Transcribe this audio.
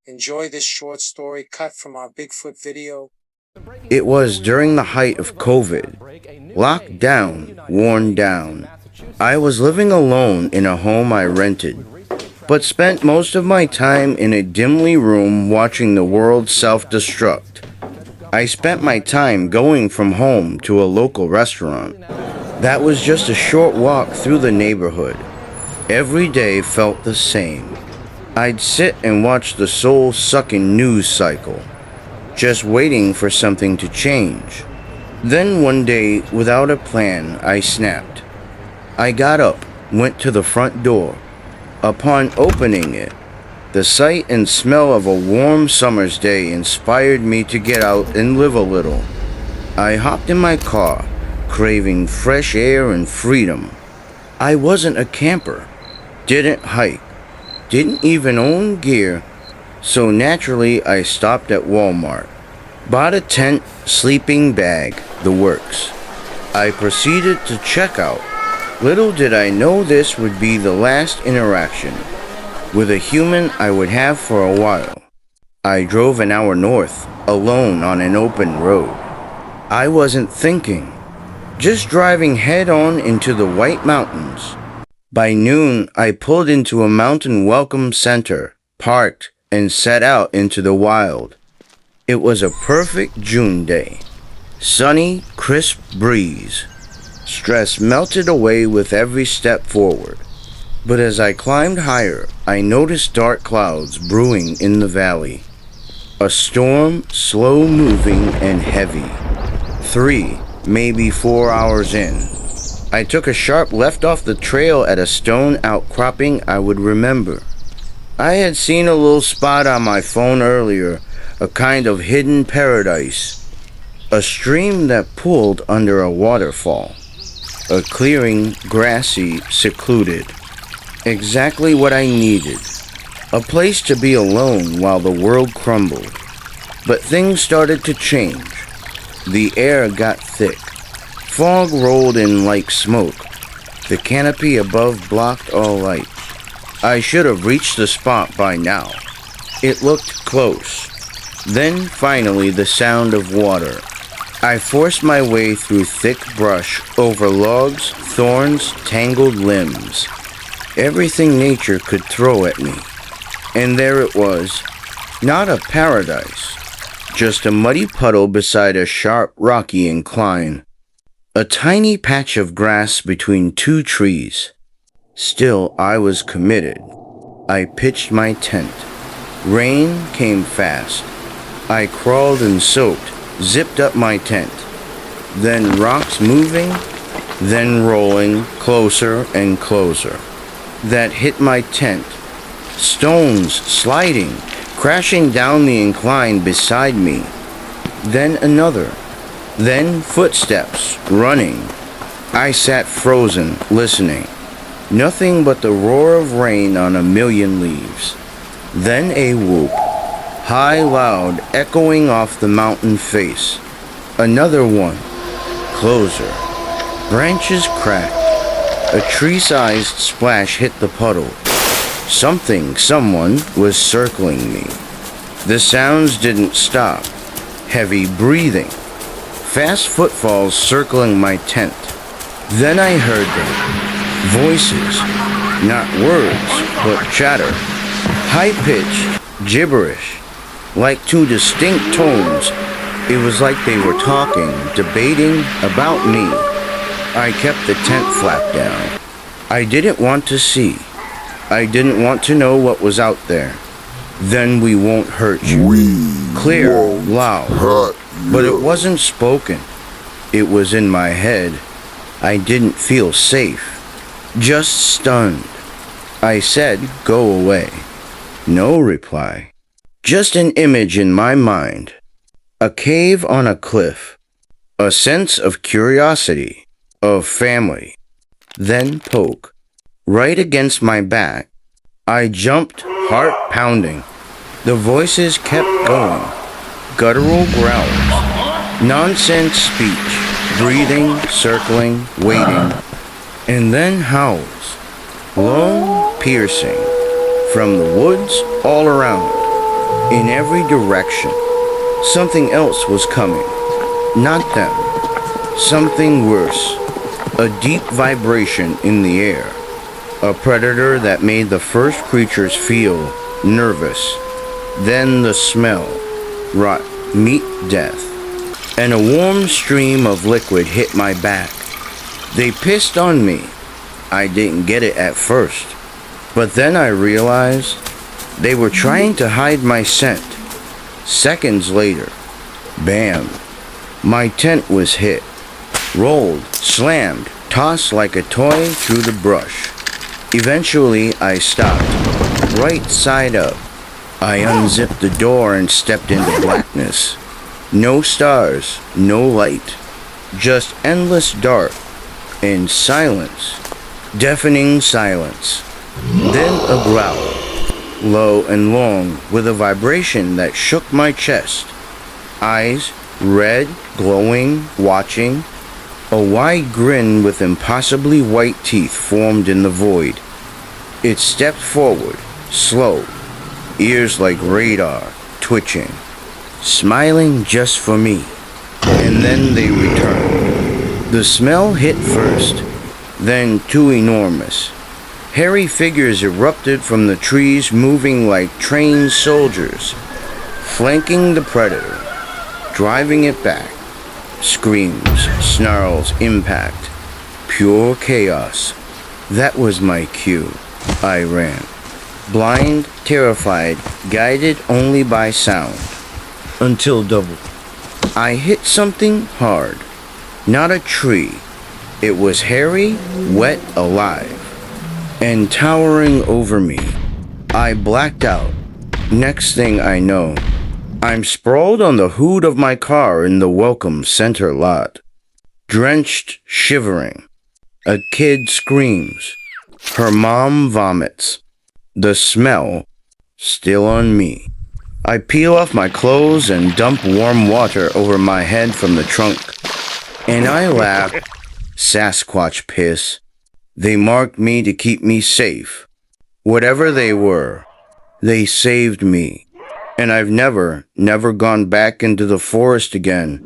Enjoy this short story cut from our Bigfoot video. It was during the height of COVID. Locked down, worn down. I was living alone in a home I rented, but spent most of my time in a dimly room watching the world self-destruct. I spent my time going from home to a local restaurant. That was just a short walk through the neighborhood. Every day felt the same. I'd sit and watch the soul-sucking news cycle, just waiting for something to change. Then one day, without a plan, I snapped. I got up, went to the front door. Upon opening it, the sight and smell of a warm summer's day inspired me to get out and live a little. I hopped in my car, craving fresh air and freedom. I wasn't a camper, didn't hike, didn't even own gear, so naturally I stopped at Walmart, bought a tent, sleeping bag, the works. I proceeded to check out. Little did I know this would be the last interaction with a human I would have for a while. I drove an hour north, alone on an open road. I wasn't thinking, just driving head-on into the White Mountains. By noon, I pulled into a mountain welcome center, parked, and set out into the wild. It was a perfect June day. Sunny, crisp breeze. Stress melted away with every step forward. But as I climbed higher, I noticed dark clouds brewing in the valley. A storm, slow moving and heavy. 3, maybe 4 hours in, I took a sharp left off the trail at a stone outcropping I would remember. I had seen a little spot on my phone earlier, a kind of hidden paradise. A stream that pooled under a waterfall. A clearing, grassy, secluded. Exactly what I needed. A place to be alone while the world crumbled. But things started to change. The air got thick. Fog rolled in like smoke. The canopy above blocked all light. I should have reached the spot by now. It looked close. Then, finally, the sound of water. I forced my way through thick brush, over logs, thorns, tangled limbs. Everything nature could throw at me. And there it was. Not a paradise. Just a muddy puddle beside a sharp, rocky incline. A tiny patch of grass between 2 trees. Still, I was committed. I pitched my tent. Rain came fast. I crawled and soaked, zipped up my tent. Then rocks moving, then rolling closer and closer. That hit my tent. Stones sliding, crashing down the incline beside me. Then another. Then footsteps, running. I sat frozen, listening. Nothing but the roar of rain on a million leaves. Then a whoop. High, loud, echoing off the mountain face. Another one. Closer. Branches cracked. A tree-sized splash hit the puddle. Someone was circling me. The sounds didn't stop. Heavy breathing. Fast footfalls circling my tent. Then I heard them. Voices. Not words, but chatter. High-pitched, gibberish. Like 2 distinct tones. It was like they were talking, debating about me. I kept the tent flap down. I didn't want to see. I didn't want to know what was out there. Then we won't hurt you. Clear, loud. But it wasn't spoken. It was in my head. I didn't feel safe. Just stunned. I said, "Go away." No reply. Just an image in my mind. A cave on a cliff. A sense of curiosity. Of family. Then poke. Right against my back. I jumped, heart pounding. The voices kept going. Guttural growls. Nonsense speech. Breathing, circling, waiting. And then howls. Long, piercing. From the woods all around. In every direction, something else was coming. Not them. Something worse. A deep vibration in the air. A predator that made the first creatures feel nervous. Then the smell. Rot, meat, death. And a warm stream of liquid hit my back. They pissed on me. I didn't get it at first. But then I realized they were trying to hide my scent. Seconds later, bam, my tent was hit. Rolled, slammed, tossed like a toy through the brush. Eventually, I stopped, right side up. I unzipped the door and stepped into blackness. No stars, no light, just endless dark and silence, deafening silence. Then a growl, low and long, with a vibration that shook my chest. Eyes, red, glowing, watching. A wide grin with impossibly white teeth formed in the void. It stepped forward, slow, ears like radar, twitching, smiling just for me. And then they returned. The smell hit first, then two enormous, hairy figures erupted from the trees, moving like trained soldiers, flanking the predator, driving it back. Screams, snarls, impact. Pure chaos. That was my cue. I ran. Blind, terrified, guided only by sound. Until double. I hit something hard. Not a tree. It was hairy, wet, alive, and towering over me. I blacked out. Next thing I know, I'm sprawled on the hood of my car in the Welcome Center lot. Drenched, shivering. A kid screams. Her mom vomits. The smell still on me. I peel off my clothes and dump warm water over my head from the trunk. And I laugh. Sasquatch piss. They marked me to keep me safe. Whatever they were, they saved me. And I've never gone back into the forest again.